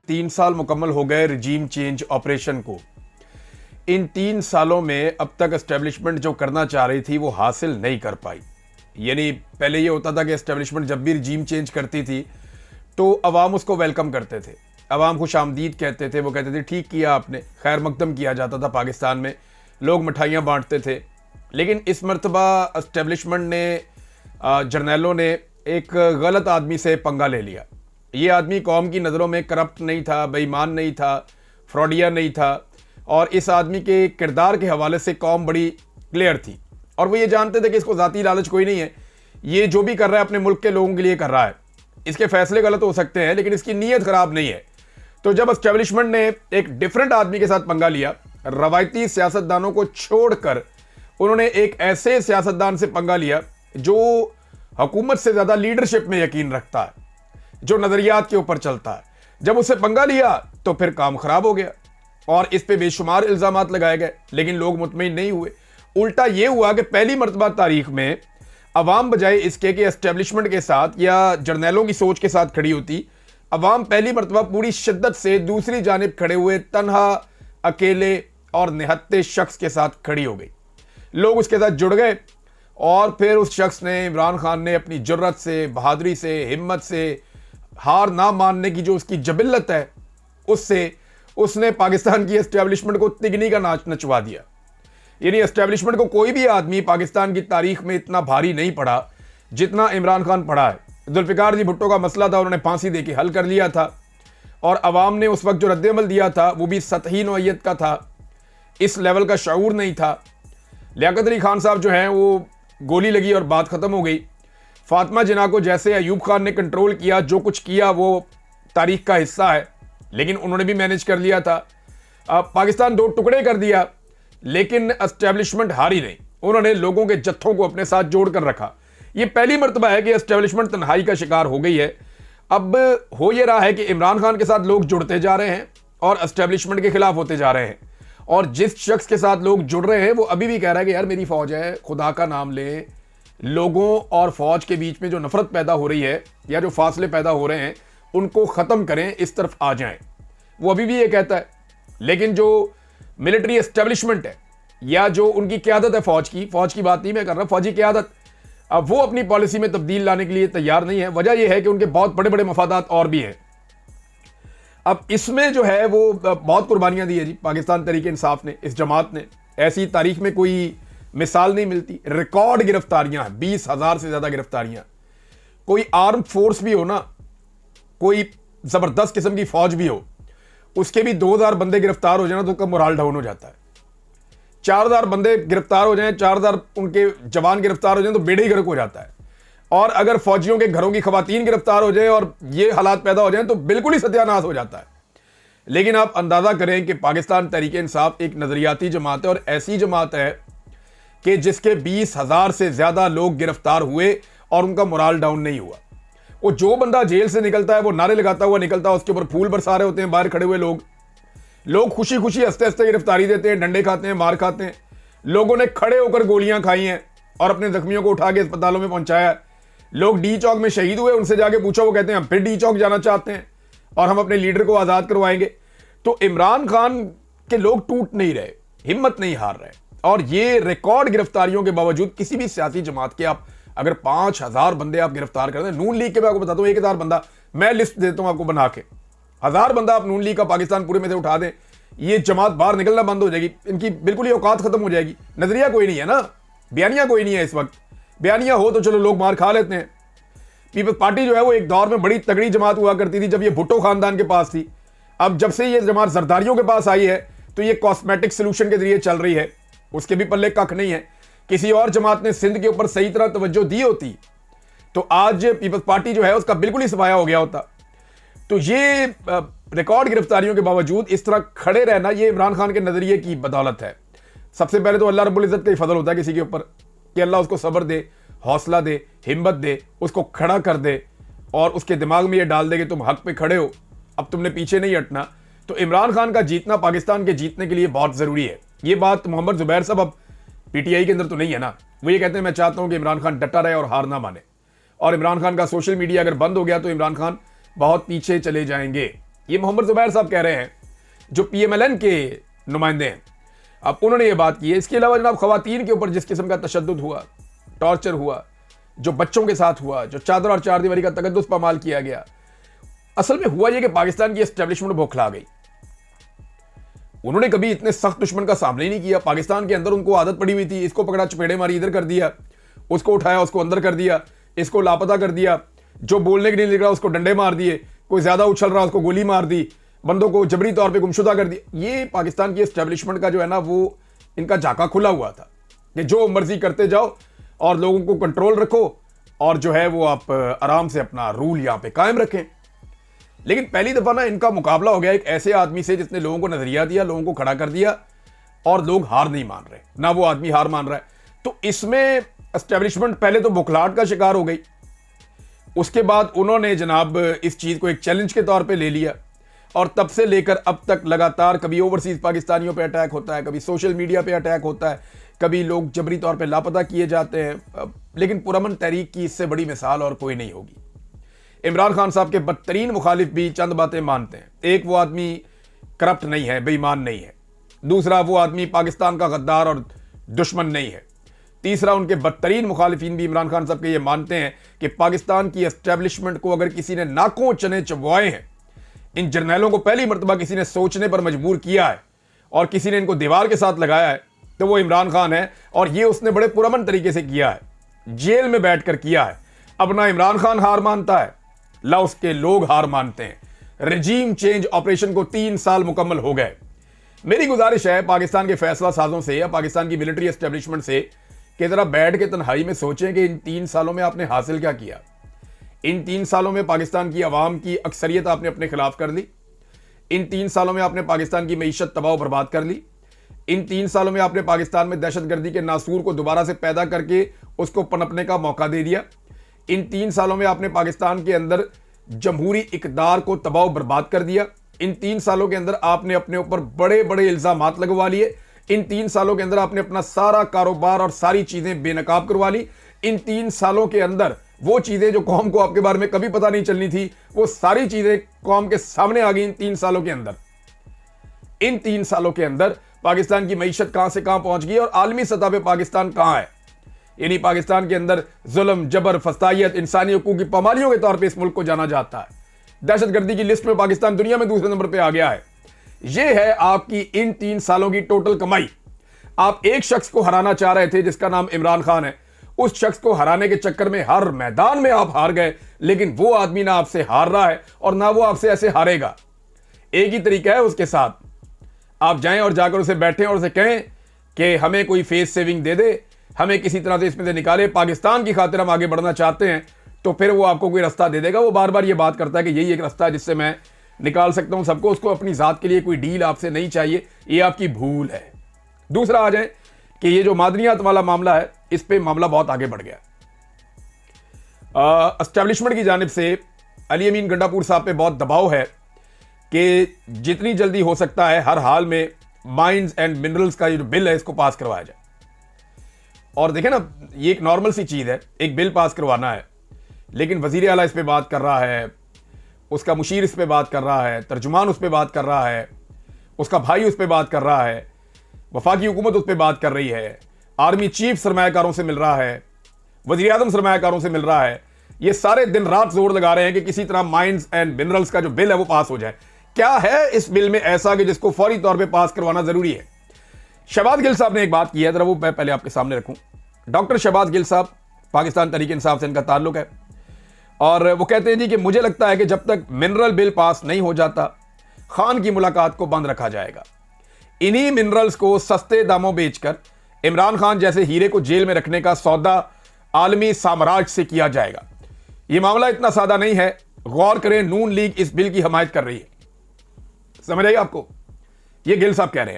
3 साल मुकम्मल हो गए रिजीम चेंज ऑपरेशन को। इन 3 सालों में अब तक एस्टेब्लिशमेंट जो करना चाह रही थी वो हासिल नहीं कर पाई। यानी पहले ये होता था कि एस्टेब्लिशमेंट जब भी रिजीम चेंज करती थी तो अवाम उसको वेलकम करते थे, अवाम खुश आमदीद कहते थे, वो कहते थे ठीक किया आपने, खैर मकदम किया जाता था पाकिस्तान में, लोग मिठाइयाँ बांटते थे। लेकिन इस मरतबा एस्टेब्लिशमेंट ने, जर्नैलों ने एक गलत आदमी से पंगा ले लिया। ये आदमी कौम की नज़रों में करप्ट नहीं था, बेईमान नहीं था, फ्रॉडिया नहीं था, और इस आदमी के किरदार के हवाले से कौम बड़ी क्लियर थी और वो ये जानते थे कि इसको ज़ाती लालच कोई नहीं है, ये जो भी कर रहा है अपने मुल्क के लोगों के लिए कर रहा है। इसके फैसले गलत हो सकते हैं लेकिन इसकी नीयत ख़राब नहीं है। तो जब एस्टेब्लिशमेंट ने एक डिफरेंट आदमी के साथ पंगा लिया, रवायती सियासतदानों को छोड़कर उन्होंने एक ऐसे सियासतदान से पंगा लिया जो हुकूमत से ज़्यादा लीडरशिप में यकीन रखता है, जो नज़रियात के ऊपर चलता है। जब उससे पंगा लिया तो फिर काम खराब हो गया और इस पे बेशुमार इल्ज़ामात लगाए गए, लेकिन लोग मुतमईन नहीं हुए। उल्टा ये हुआ कि पहली मरतबा तारीख में अवाम बजाय इसके कि एस्टेब्लिशमेंट के साथ या जर्नैलों की सोच के साथ खड़ी होती, अवाम पहली मरतबा पूरी शिद्दत से दूसरी जानिब खड़े हुए तन्हा, अकेले और निहत्ते शख्स के साथ खड़ी हो गई। लोग उसके साथ जुड़ गए और फिर उस शख्स ने, इमरान खान ने अपनी जुर्रत से, बहादुरी से, हिम्मत से, हार ना मानने की जो उसकी जबिल्लत है, उससे उसने पाकिस्तान की एस्टेब्लिशमेंट को तिगनी का नाच नचवा दिया। यानी एस्टेब्लिशमेंट को कोई भी आदमी पाकिस्तान की तारीख में इतना भारी नहीं पड़ा जितना इमरान खान पड़ा है। जुल्फ़िकार जी भुट्टो का मसला था, उन्होंने फांसी दे के हल कर लिया था और अवाम ने उस वक्त जो रद्द-ए-अमल दिया था वो भी सतही नौइयत का था, इस लेवल का शऊर नहीं था। लियाकत अली खान साहब जो हैं वो गोली लगी और बात ख़त्म हो गई। फातिमा जिन्ना को जैसे अयूब खान ने कंट्रोल किया, जो कुछ किया वो तारीख का हिस्सा है, लेकिन उन्होंने भी मैनेज कर लिया था। पाकिस्तान दो टुकड़े कर दिया लेकिन एस्टेब्लिशमेंट हारी नहीं, उन्होंने लोगों के जत्थों को अपने साथ जोड़ कर रखा। ये पहली मरतबा है कि एस्टेब्लिशमेंट तन्हाई का शिकार हो गई है। अब हो ये रहा है कि इमरान खान के साथ लोग जुड़ते जा रहे हैं और एस्टेब्लिशमेंट के खिलाफ होते जा रहे हैं, और जिस शख्स के साथ लोग जुड़ रहे हैं वो अभी भी कह रहा है कि यार मेरी फौज है, खुदा का नाम ले। लोगों और फौज के बीच में जो नफरत पैदा हो रही है या जो फासले पैदा हो रहे हैं उनको ख़त्म करें, इस तरफ आ जाएं, वो अभी भी ये कहता है। लेकिन जो मिलिट्री एस्टेब्लिशमेंट है या जो उनकी क़यादत है फौज की बात नहीं मैं कर रहा, फौजी क़यादत, अब वो अपनी पॉलिसी में तब्दील लाने के लिए तैयार नहीं है। वजह यह है कि उनके बहुत बड़े बड़े मफादात और भी हैं। अब इसमें जो है वो बहुत कुर्बानियां दी है जी पाकिस्तान तहरीक इंसाफ ने, इस जमात ने। ऐसी तारीख में कोई मिसाल नहीं मिलती। रिकॉर्ड गिरफ्तारियां हैं, 20,000 से ज़्यादा गिरफ्तारियां। कोई आर्म फोर्स भी हो ना, कोई ज़बरदस्त किस्म की फौज भी हो, उसके भी 2,000 बंदे गिरफ्तार हो जाए ना तो उसका मोराल डाउन हो जाता है। 4,000 बंदे गिरफ्तार हो जाएं, 4,000 उनके जवान गिरफ्तार हो जाएं तो बेड़े ही गर्क हो जाता है। और अगर फौजियों के घरों की खवातीन गिरफ्तार हो जाए और ये हालात पैदा हो जाएं तो बिल्कुल ही सत्यानाश हो जाता है। लेकिन आप अंदाज़ा करें कि पाकिस्तान तहरीक इंसाफ एक नज़रियाती जमात है और ऐसी जमात है कि जिसके 20,000 से ज़्यादा लोग गिरफ्तार हुए और उनका मोराल डाउन नहीं हुआ। वो जो बंदा जेल से निकलता है वो नारे लगाता हुआ निकलता है, उसके ऊपर फूल बरसा रहे होते हैं बाहर खड़े हुए लोग खुशी खुशी हंसते हंसते गिरफ्तारी देते हैं, डंडे खाते हैं, मार खाते हैं। लोगों ने खड़े होकर गोलियां खाई हैं और अपने जख्मियों को उठा के अस्पतालों में पहुंचाया। लोग डी चौक में शहीद हुए, उनसे जाके पूछा, वो कहते हैं हम फिर डी चौक जाना चाहते हैं और हम अपने लीडर को आज़ाद करवाएंगे। तो इमरान खान के लोग टूट नहीं रहे, हिम्मत नहीं हार रहे, और ये रिकॉर्ड गिरफ्तारियों के बावजूद किसी भी सियासी जमात के आप अगर 5,000 बंदे आप गिरफ्तार कर दें, नून लीग के मैं आपको बताता हूँ 1,000 बंदा, मैं लिस्ट देता हूँ आपको बना के, 1,000 बंदा आप नून लीग का पाकिस्तान पूरे में से उठा दें, ये जमात बाहर निकलना बंद हो जाएगी, इनकी बिल्कुल ही औकात खत्म हो जाएगी। नजरिया कोई नहीं है ना, बयानिया कोई नहीं है। इस वक्त बयानिया हो तो चलो लोग मार खा लेते हैं। पीपल्स पार्टी जो है वो एक दौर में बड़ी तगड़ी जमात हुआ करती थी जब ये भुट्टो खानदान के पास थी। अब जब से ये जमात जरदारियों के पास आई है तो ये कॉस्मेटिक सोल्यूशन के जरिए चल रही है, उसके भी पल्ले कख नहीं है। किसी और जमात ने सिंध के ऊपर सही तरह तवज्जो दी होती तो आज पीपल्स पार्टी जो है उसका बिल्कुल ही सफाया हो गया होता। तो ये रिकॉर्ड गिरफ्तारियों के बावजूद इस तरह खड़े रहना, ये इमरान खान के नज़रिए की बदौलत है। सबसे पहले तो अल्लाह रब्बुल इज़्ज़त का ही फजल होता है किसी के ऊपर कि अल्लाह उसको सब्र दे, हौसला दे, हिम्मत दे, उसको खड़ा कर दे और उसके दिमाग में ये डाल दे कि तुम हक पे खड़े हो, अब तुमने पीछे नहीं हटना। तो इमरान खान का जीतना पाकिस्तान के जीतने के लिए बहुत ज़रूरी है। ये बात मोहम्मद ज़ुबैर साहब अब पीटीआई के अंदर तो नहीं है ना, वो ये कहते हैं मैं चाहता हूँ कि इमरान खान डटा रहे और हार ना माने, और इमरान खान का सोशल मीडिया अगर बंद हो गया तो इमरान खान बहुत पीछे चले जाएंगे। ये मोहम्मद जुबैर साहब कह रहे हैं जो PMLN के नुमाइंदे हैं। अब उन्होंने ये बात की है। इसके अलावा जनाब खवातीन के ऊपर जिस किस्म का तशद्दुद हुआ, टॉर्चर हुआ, जो बच्चों के साथ हुआ, जो चादर और चारदीवारी का तकद्दुस पामाल किया गया, असल में हुआ ये कि पाकिस्तान की एस्टेब्लिशमेंट बौखला गई। उन्होंने कभी इतने सख्त दुश्मन का सामना ही नहीं किया। पाकिस्तान के अंदर उनको आदत पड़ी हुई थी, इसको पकड़ा चपेड़े मारी, इधर कर दिया, उसको उठाया, उसको अंदर कर दिया, इसको लापता कर दिया, जो बोलने के लिए निकला उसको डंडे मार दिए, कोई ज्यादा उछल रहा उसको गोली मार दी, बंदों को जबरी तौर पे गुमशुदा कर दिया। ये पाकिस्तान की एस्टेब्लिशमेंट का जो है ना, वो इनका झाका खुला हुआ था कि जो मर्जी करते जाओ और लोगों को कंट्रोल रखो और जो है वो आप आराम से अपना रूल यहां पे कायम रखें। लेकिन पहली दफा ना इनका मुकाबला हो गया एक ऐसे आदमी से जिसने लोगों को नजरिया दिया, लोगों को खड़ा कर दिया और लोग हार नहीं मान रहे, ना वो आदमी हार मान रहा है। तो इसमें एस्टेब्लिशमेंट पहले तो बुखलाहट का शिकार हो गई, उसके बाद उन्होंने जनाब इस चीज को एक चैलेंज के तौर पे ले लिया और तब से लेकर अब तक लगातार कभी ओवरसीज पाकिस्तानियों पे अटैक होता है, कभी सोशल मीडिया पे अटैक होता है, कभी लोग जबरी तौर पे लापता किए जाते हैं। लेकिन पुरअमन तहरीक की इससे बड़ी मिसाल और कोई नहीं होगी। इमरान खान साहब के बदतरीन मुखालिफ भी चंद बातें मानते हैं। एक, वो आदमी करप्ट नहीं है, बेईमान नहीं है। दूसरा, वो आदमी पाकिस्तान का गद्दार और दुश्मन नहीं है। तीसरा, उनके बदतरीन मुखालिफिन भी इमरान खान साहब के ये मानते हैं कि पाकिस्तान की एस्टेब्लिशमेंट को अगर किसी ने नाकों चने चबवाए हैं, इन जर्नैलों को पहली मरतबा किसी ने सोचने पर मजबूर किया है और किसी ने इनको दीवार के साथ लगाया है, तो वो इमरान खान है। और ये उसने बड़े पुरअमन तरीके से किया है, जेल में बैठकर किया है। अब ना इमरान खान हार मानता है, ला उसके लोग हार मानते हैं। रजीम चेंज ऑपरेशन को 3 साल मुकम्मल हो गए। मेरी गुजारिश है पाकिस्तान के फैसला साजों से या पाकिस्तान की मिलिट्री एस्टेब्लिशमेंट से कि जरा बैठ के तन्हाई में सोचें कि इन 3 सालों में आपने हासिल क्या किया। इन 3 सालों में पाकिस्तान की आवाम की अक्सरियत आपने अपने खिलाफ कर ली। इन 3 सालों में आपने पाकिस्तान की मईशत तबाह बर्बाद कर ली। इन 3 सालों में आपने पाकिस्तान में दहशतगर्दी के नासूर को दोबारा से पैदा करके उसको पनपने का मौका दे दिया। इन 3 सालों में आपने पाकिस्तान के अंदर जमहूरी इकदार को तबाह बर्बाद कर दिया। इन 3 सालों के अंदर आपने अपने ऊपर बड़े बड़े इल्जामात लगवा लिए। इन 3 सालों के अंदर आपने अपना सारा कारोबार और सारी चीजें बेनकाब करवा ली। इन 3 सालों के अंदर वो चीजें जो कौम को आपके बारे में कभी पता नहीं चलनी थी, वो सारी चीजें कौम के सामने आ गई इन 3 सालों के अंदर। इन 3 सालों के अंदर पाकिस्तान की मईशत कहां से कहां पहुंच गई और आलमी सतह पे पाकिस्तान कहां है। यानी पाकिस्तान के अंदर जुल्म, जबर, फसाइयत, इंसानी हकूक की पामालियों के तौर पे इस मुल्क को जाना जाता है। दहशतगर्दी की लिस्ट में पाकिस्तान दुनिया में दूसरे नंबर पे आ गया है। यह है आपकी इन 3 सालों की टोटल कमाई। आप एक शख्स को हराना चाह रहे थे जिसका नाम इमरान खान है। उस शख्स को हराने के चक्कर में हर मैदान में आप हार गए, लेकिन वो आदमी ना आपसे हार रहा है और ना वो आपसे ऐसे हारेगा। एक ही तरीका है उसके साथ, आप जाएं और जाकर उसे बैठें और उसे कहें कि हमें कोई फेस सेविंग दे दे, हमें किसी तरह से इसमें से निकाले, पाकिस्तान की खातिर हम आगे बढ़ना चाहते हैं। तो फिर वो आपको कोई रास्ता दे देगा। वो बार बार ये बात करता है कि यही एक रास्ता है जिससे मैं निकाल सकता हूं सबको। उसको अपनी जात के लिए कोई डील आपसे नहीं चाहिए, ये आपकी भूल है। दूसरा आ जाए कि ये जो मादनियात वाला मामला है, इस पे मामला बहुत आगे बढ़ गया। एस्टेब्लिशमेंट की जानिब से अली अमीन गंडापुर साहब पे बहुत दबाव है कि जितनी जल्दी हो सकता है हर हाल में माइंस एंड मिनरल्स का ये जो बिल है इसको पास करवाया जाए। और देखें ना, ये एक नॉर्मल सी चीज है, एक बिल पास करवाना है, लेकिन वजीर आला इस पे बात कर रहा है, उसका मुशीर इस पे बात कर रहा है, तर्जुमान उस पे बात कर रहा है, उसका भाई उस पे बात कर रहा है, वफाकी हुकूमत उस पे बात कर रही है, आर्मी चीफ सरमायाकारों से मिल रहा है, वजीर आज़म सरमायाकारों से मिल रहा है। ये सारे दिन रात जोर लगा रहे हैं कि किसी तरह माइंस एंड मिनरल्स का जो बिल है वो पास हो जाए। क्या है इस बिल में ऐसा कि जिसको फौरी तौर पे पास करवाना जरूरी है? शहबाज गिल साहब ने एक बात की है, जरा वो मैं पहले आपके सामने रखूं। डॉक्टर शहबाज गिल साहब, पाकिस्तान तहरीक इंसाफ से इनका ताल्लुक है, और वो कहते हैं जी कि मुझे लगता है कि जब तक मिनरल बिल पास नहीं हो जाता, खान की मुलाकात को बंद रखा जाएगा। इन्हीं मिनरल्स को सस्ते दामों बेचकर इमरान खान जैसे हीरे को जेल में रखने का सौदा आलमी साम्राज्य से किया जाएगा। यह मामला इतना सादा नहीं है। गौर करें, नून लीग इस बिल की हमायत कर रही है। समझ आई आपको? ये गिल साहब कह रहे हैं।